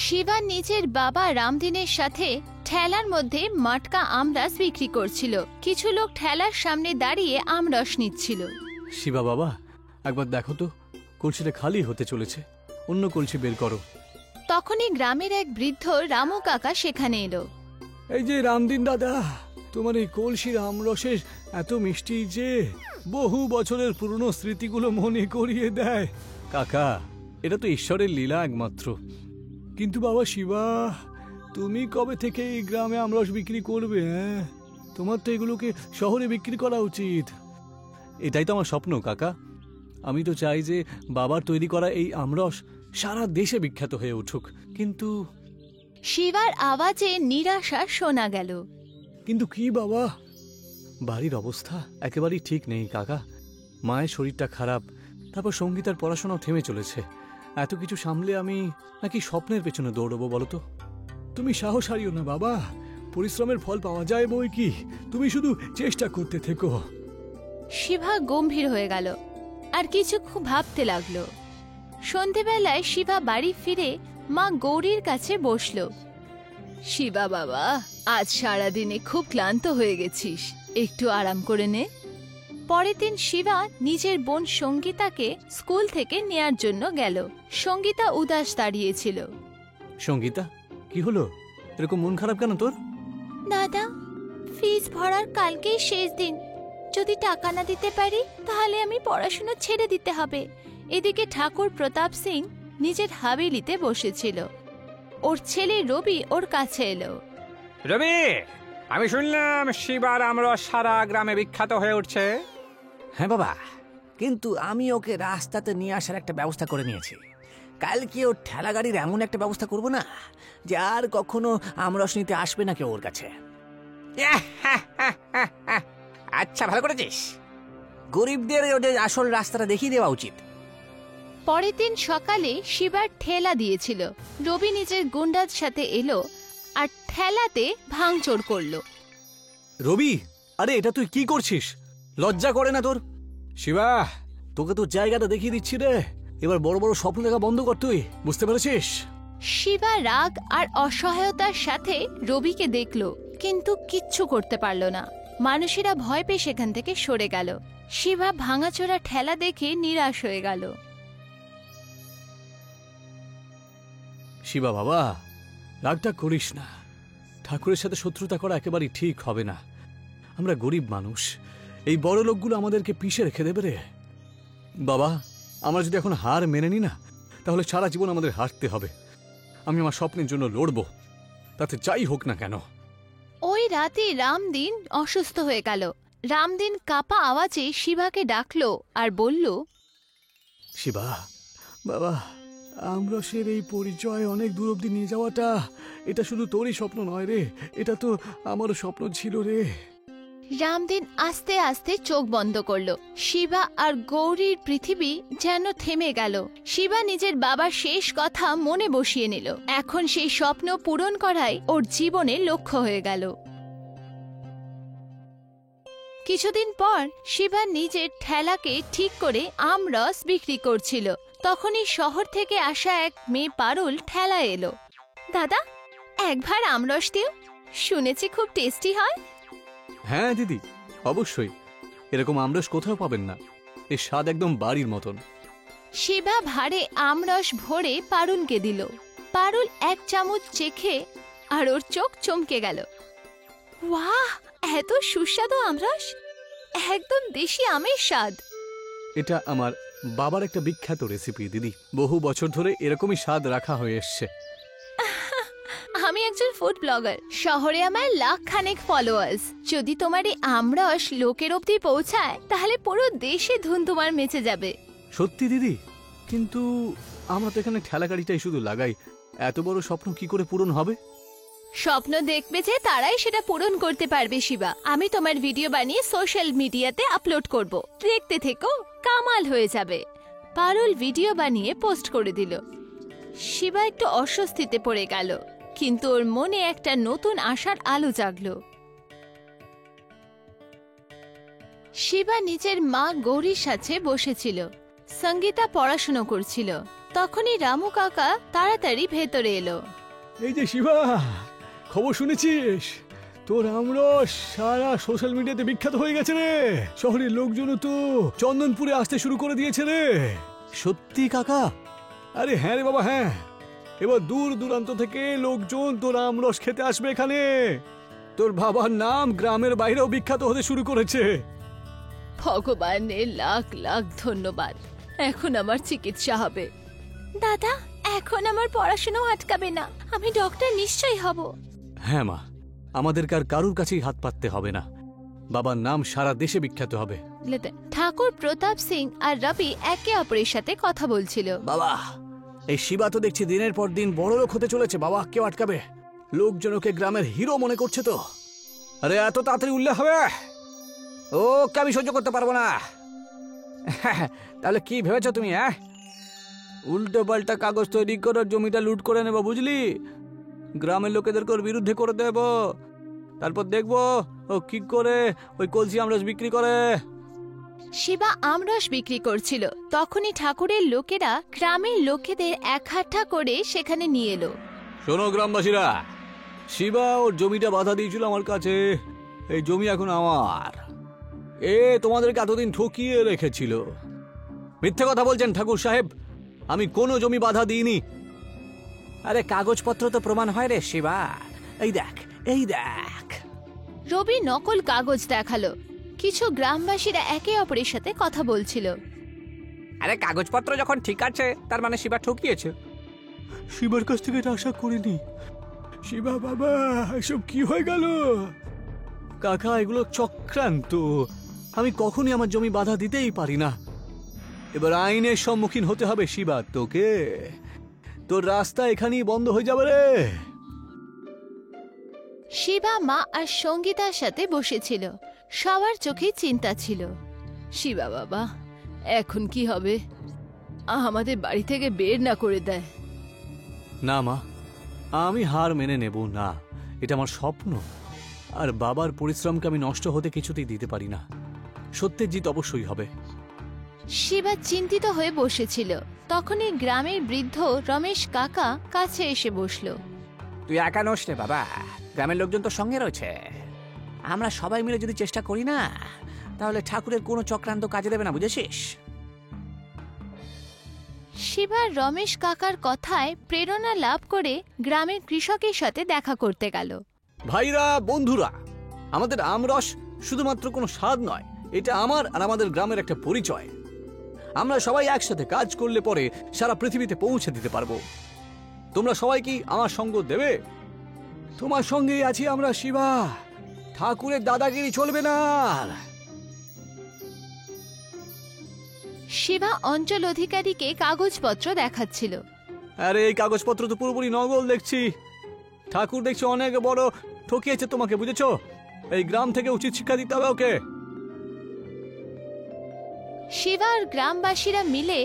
শিবা নিজের বাবা রামদিনের সাথে ঠেলার মধ্যে মাটকা আমরস বিক্রি করছিল। কিছু লোক ঠেলার সামনে দাঁড়িয়ে আমরস নিচ্ছিল। শিবা বাবা, একবার দেখো তো, কলসিটা খালি হতে চলেছে, অন্য কলসি বের করো। তখনই গ্রামের এক বৃদ্ধ রামু কাকা সেখানে এলো। এই যে রামদিন দাদা, তোমার এই কলসির আমরসের এত মিষ্টি যে বহু বছরের পুরনো স্মৃতিগুলো মনে করিয়ে দেয়। কাকা, এটা তো ঈশ্বরের লীলা একমাত্র। কিন্তু বাবা শিবা, তুমি কবে থেকে এই গ্রামে আমরস বিক্রি করবে? তোমার তো এগুলোকে শহরে বিক্রি করা উচিত। এটাই তো আমার স্বপ্ন কাকা। আমি তো চাই যে বাবার তৈরি করা এই আমরস সারা দেশে বিখ্যাত হয়ে উঠুক। কিন্তু শিবার আওয়াজে নিরাশা শোনা গেল। কিন্তু কি বাবা, বাড়ির অবস্থা একেবারেই ঠিক নেই কাকা। মায়ের শরীরটা খারাপ, তারপর সঙ্গীতার পড়াশোনাও থেমে চলেছে। এত কিছু সামলে আমি নাকি স্বপ্নের পেছনে দৌড়বো বলো তো? তুমি সাহস হারিও না বাবা, পরিশ্রমের ফল পাওয়া যায় বই কি। তুমি শুধু চেষ্টা করতে থেকো। শিবা গম্ভীর হয়ে গেল আর কিছু খুব ভাবতে লাগলো। সন্ধেবেলায় শিবা বাড়ি ফিরে মা গৌরীর কাছে বসল। শিবা বাবা, আজ সারাদিনে খুব ক্লান্ত হয়ে গেছিস, একটু আরাম করে নে। পরের দিন শিবা নিজের বোন সঙ্গীতাকে স্কুল থেকে নেয়ার জন্য গেল। সঙ্গীতা উদাস দাঁড়িয়েছিল। সঙ্গীতা, কি হলো? এরকম মন খারাপ কেন তোর? দাদা, ফিস ভরার কালকেই শেষ দিন। যদি টাকা না দিতে পারি তাহলে আমি পড়াশোনা ছেড়ে দিতে হবে। এদিকে ঠাকুর প্রতাপ সিং নিজের হাভেলিতে বসেছিল। ওর ছেলে রবি ওর কাছে এলো। রবি, আমি শুনলাম শিবার আমরস সারা গ্রামে বিখ্যাত হয়ে উঠছে। হ্যাঁ বাবা, কিন্তু আমি ওকে রাস্তাতে নিয়ে আসার একটা ব্যবস্থা করে নিয়েছি। কালকে ওর ঠেলা গাড়ির এমন একটা ব্যবস্থা করব না যে আর কখনো আমরস নিতে আসবে না কেউ ওর কাছে। আচ্ছা, ভালো করেছিস। গরিবদের ওদের আসল রাস্তাটা দেখিয়ে দেওয়া উচিত। পরের দিন সকালে শিবার ঠেলা দিয়েছিল। রবি নিজের গুন্ডার সাথে এলো আর ঠেলাতে ভাঙচোর করলো। রবি, আরে এটা তুই কি করছিস? লজ্জা করে না তোর? শিবা, তোকে তো জায়গাটা দেখিয়ে দিচ্ছি রে। এবার বড় বড় স্বপ্ন দেখা বন্ধ কর, তুই বুঝতে পেরেছিস? শিবা রাগ আর অসহায়তার সাথে রবিকে দেখলো, কিন্তু কিচ্ছু করতে পারল না। মানুষেরা ভয় পেয়ে সেখান থেকে সরে গেল। শিবা ভাঙাচোরা ঠেলা দেখে নিরাশ হয়ে গেল। শিবা বাবা, রাগটা করিস না। ঠাকুরের সাথে শত্রুতা করা একেবারেই ঠিক হবে না। আমরা গরিব মানুষ, এই বড় লোকগুলো আমাদেরকে পিষে রেখে দেবে রে। বাবা, আমরা যদি এখন হার মেনে নি না, তাহলে সারা জীবন আমাদের হারতে হবে। আমি আমার স্বপ্নের জন্য লড়ব, তাতে যাই হোক না কেন। ওই রাতে রামদিন অসুস্থ হয়ে গেল। রামদিন কাপা আওয়াজে শিবাকে ডাকলো আর বলল, শিবা বাবা, আমরসের এই পরিচয় অনেক দূর অব্দি নিয়ে যাওয়াটা, এটা শুধু তোরই স্বপ্ন নয় রে, এটা তো আমারও স্বপ্ন ছিল রে। রামদিন আস্তে আস্তে চোখ বন্ধ করলো। শিবা আর গৌরীর পৃথিবী যেন থেমে গেল। শিবা নিজের বাবার শেষ কথা মনে বসিয়ে নিল। এখন সেই স্বপ্ন পূরণ করাই ওর জীবনের লক্ষ্য হয়ে গেল। কিছুদিন পর শিবা নিজের ঠেলাকে ঠিক করে আমরস বিক্রি করছিল। তখনই শহর থেকে আসা এক মেয়ে পারুল ঠেলা এলো। দাদা, একবার আমরস দিও, শুনেছি খুব টেস্টি হয়। হ্যাঁ দিদি, অবশ্যই। এরকম আমরস কোথাও পাবেন না, এর স্বাদ একদম বাড়ির মতন। শিবা ভারে আমরস ভরে পারুলকে দিল। পারুল এক চামচ চেখে আর ওর চোখ চমকে গেল। ওয়াহ, এত সুস্বাদু আমরস, একদম দেশি আমের স্বাদ। এটা আমার বাবার একটা বিখ্যাত রেসিপি দিদি। বহু বছর ধরে এরকমই স্বাদ রাখা হয়ে এসছে। আমি একজন ফুড ব্লগার, শহরে আমার লাখ খানেক ফলোয়ার্স। যদি তোমার এই আমরস লোকের অবধি পৌঁছায় তাহলে পুরো দেশে ধুমধুমার মেচে যাবে। সত্যি দিদি, কিন্তু আমরা তো এখানে ঠেলা গাড়িটাই শুধু লাগাই, এত বড় স্বপ্ন কি করে পূরণ হবে? স্বপ্ন দেখবে যে তারাই সেটা পূরণ করতে পারবে শিবা। আমি তোমার ভিডিও বানিয়ে সোশ্যাল মিডিয়াতে আপলোড করব, দেখতে থেকো, কামাল হয়ে যাবে। পারুল ভিডিও বানিয়ে পোস্ট করে দিল। শিবা একটু অস্বস্তিতে পড়ে গেল, কিন্তু ওর মনে একটা নতুন আশার আলো জাগলো। শিবা নিজের মা গৌরীর সাথে বসেছিল। সঙ্গীতা পড়াশুনো করছিল। তখনই রামু কাকা তাড়াতাড়ি ভেতরে এলো। এই যে শিবা, খবর শুনেছিস? তোর আমরস সারা সোশ্যাল মিডিয়াতে বিখ্যাত হয়ে গেছে রে। শহরের লোকজনও তো চন্দনপুরে আসতে শুরু করে দিয়েছে রে। সত্যি কাকা? আরে হ্যাঁ রে বাবা, হ্যাঁ। এবার দূর দূরান্ত থেকে লোকজন তোর আমরস খেতে আসবে এখানে। তোর বাবার নাম গ্রামের বাইরেও বিখ্যাত হতে শুরু করেছে। ভগবানের লাখ লাখ ধন্যবাদ। এখন আমার চিকিৎসা হবে। দাদা, এখন আমার পড়াশোনাও আটকাবে না। আমি ডক্টর নিশ্চয়ই হব। হ্যাঁ মা, আমাদের কারুর কাছেই হাত পাততে হবে না। বাবার নাম সারা দেশে বিখ্যাত হবে। ঠাকুর প্রতাপ সিং আর রবি একে অপরের সাথে কথা বলছিল। বাবা, এই শিবা তো দেখছি দিনের পর দিন বড় লোক হতে চলেছে। বাবা, কেউ আটকাবে? লোকজন ওকে গ্রামের হিরো মনে করছে তো। আরে এত তাড়াতাড়ি উঠলে হবে? ওকে আমি সহ্য করতে পারবো না। তাহলে কি ভেবেছো তুমি? উল্টো পাল্টা কাগজ তৈরি করে জমিটা লুট করে নেব, বুঝলি? গ্রামের লোকেদেরকে ওর বিরুদ্ধে করে দেব। তারপর দেখবো ও কি করে ওই কলসি আমরস বিক্রি করে। শিবা আমরস বিক্রি করছিল। তখনই ঠাকুরের লোকেরা গ্রামের লোকেদের একহাট্টা করে সেখানে নিয়ে এলো। শোনো গ্রামবাসীরা, শিবা ওর জমিটা বাধা দিয়েছিল আমার কাছে। এই জমি এখন আমার। তোমাদেরকে এতদিন ঠকিয়ে রেখেছিল। মিথ্যে কথা বলছেন ঠাকুর সাহেব, আমি কোনো জমি বাধা দিইনি। আরে কাগজপত্র তো প্রমাণ হয় রে শিবা। এই দেখ, এই দেখ। রবি নকল কাগজ দেখালো। কিছু গ্রামবাসীরা একে অপরের সাথে কথা বলছিল। আরে কাগজপত্র যখন ঠিক আছে, তার মানে শিবা ঠকিয়েছে। শিবার কাছ থেকে এটা আশা করিনি। শিবা বাবা, এসব কি হয়ে গেল? কাকা, এগুলো চক্রান্ত। আমি কখনই আমার জমি বাধা দিতেই পারি না। এবার আইনের সম্মুখীন হতে হবে শিবা তোকে। তোর রাস্তা এখানেই বন্ধ হয়ে যাবে রে। শিবা মা আর সঙ্গীতার সাথে বসেছিল। সবার চোখে চিন্তা ছিল। শিবা বাবা, এখন কি হবে? আমাদের বাড়ি থেকে বের না করে দেয়? না মা, আমি হার মেনে নেব না। এটা আমার স্বপ্ন, আর বাবার পরিশ্রমকে আমি নষ্ট হতে কিছুতেই দিতে পারি না। সত্যের জিত অবশ্যই হবে। শিবা চিন্তিত হয়ে বসেছিল। তখনই গ্রামের বৃদ্ধ রমেশ কাকা কাছে এসে বসল। তুই একা নোস রে বাবা, গ্রামের লোকজন তো সঙ্গে রয়েছে। আমরা সবাই মিলে যদি চেষ্টা করি না, তাহলে ঠাকুরের কোনো চক্রান্ত কাজে দেবে না, বুঝেছিস? শিবা রমেশ কাকার কথায় প্রেরণা লাভ করে গ্রামের কৃষকের সাথে দেখা করতে গেল। ভাইরা, বন্ধুরা, আমাদের আমরস শুধুমাত্র কোনো স্বাদ নয়, এটা আমার আর আমাদের গ্রামের একটা পরিচয়। আমরা সবাই একসাথে কাজ করলে পরে সারা পৃথিবীতে পৌঁছে দিতে পারবো। তোমরা সবাই কি আমার সঙ্গ দেবে? তোমার সঙ্গেই আছি আমরা শিবা। ঠাকুরের দাদাগিরি চলবে না। শিবা অঞ্চল অধিকারীকে কাগজপত্র দেখাচ্ছিল। আরে এই কাগজপত্র তো পুরোপুরি নকল দেখছি। ঠাকুর দেখছি অনেক বড় ঠকিয়েছে তোমাকে, বুঝেছো? এই গ্রাম থেকে উচিত শিক্ষা দিতে হবে ওকে। শিবা আর গ্রামবাসীরা মিলে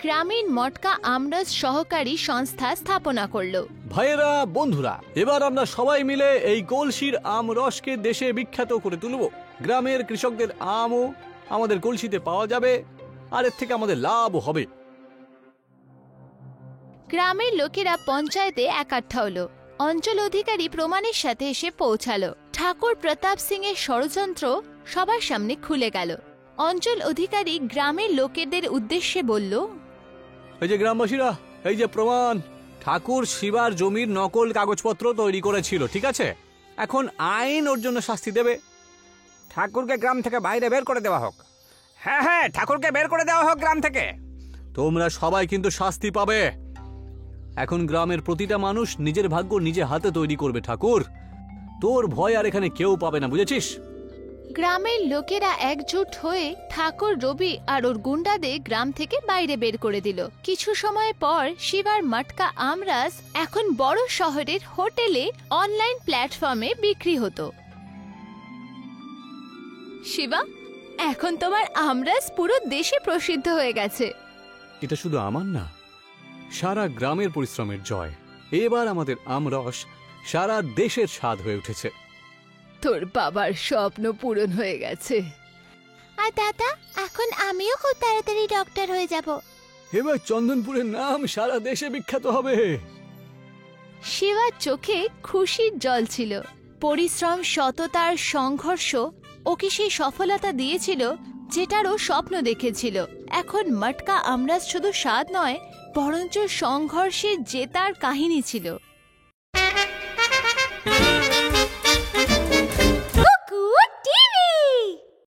গ্রামীণ মটকা আমরস সহকারী সংস্থা স্থাপনা করলো। ভাইয়েরা, বন্ধুরা, এবার আমরা সবাই মিলে এই কলসির আমরসকে দেশে বিখ্যাত করে তুলব। গ্রামের কৃষকদের আমও আমাদের কলসিতে পাওয়া যাবে, আর এর থেকে আমাদের লাভও হবে। গ্রামের লোকেরা পঞ্চায়েতে একাট্টা হলো। অঞ্চল অধিকারী প্রমাণের সাথে এসে পৌঁছালো। ঠাকুর প্রতাপ সিং এর ষড়যন্ত্র সবার সামনে খুলে গেল। অঞ্চল অধিকারী গ্রামের লোকেদের উদ্দেশ্যে বলল, এই যে গ্রামবাসীরা, এই যে প্রমাণ। ঠাকুর শিবার জমির নকল কাগজপত্র তৈরি করেছিল, ঠিক আছে? এখন আইন ওর জন্য শাস্তি দেবে। ঠাকুরকে গ্রাম থেকে বাইরে বের করে দেওয়া হোক। হ্যাঁ হ্যাঁ, ঠাকুরকে বের করে দেওয়া হোক গ্রাম থেকে। তোমরা সবাই কিন্তু শাস্তি পাবে। এখন গ্রামের প্রতিটা মানুষ নিজের ভাগ্য নিজে হাতে তৈরি করবে। ঠাকুর, তোর ভয় আর এখানে কেউ পাবে না, বুঝেছিস? গ্রামের লোকেরা একজোট হয়ে ঠাকুর রবি আর ওর গুন্ডাদের গ্রাম থেকে বাইরে বের করে দিল। কিছু সময় পর শিবার মটকা আমরস এখন বড় শহরের হোটেলে অনলাইন প্ল্যাটফর্মে বিক্রি হতো। শিবা, এখন তোমার আমরস পুরো দেশে প্রসিদ্ধ হয়ে গেছে। এটা শুধু আমার না, সারা গ্রামের পরিশ্রমের জয়। এবার আমাদের আমরস সারা দেশের স্বাদ হয়ে উঠেছে। তোর বাবার স্বপ্ন পূরণ হয়ে গেছে। আর দাদা, এখন আমিও খুব তাড়াতাড়ি ডক্টর হয়ে যাব। এবার চন্দনপুরের নাম সারা দেশে বিখ্যাত হবে। শিবার চোখে খুশির জল ছিল। পরিশ্রম, সততার সংঘর্ষ ওকে সেই সফলতা দিয়েছিল যেটারও স্বপ্ন দেখেছিল। এখন মটকা আমরাজ শুধু স্বাদ নয়, বরঞ্চ সংঘর্ষে জেতার কাহিনী ছিল।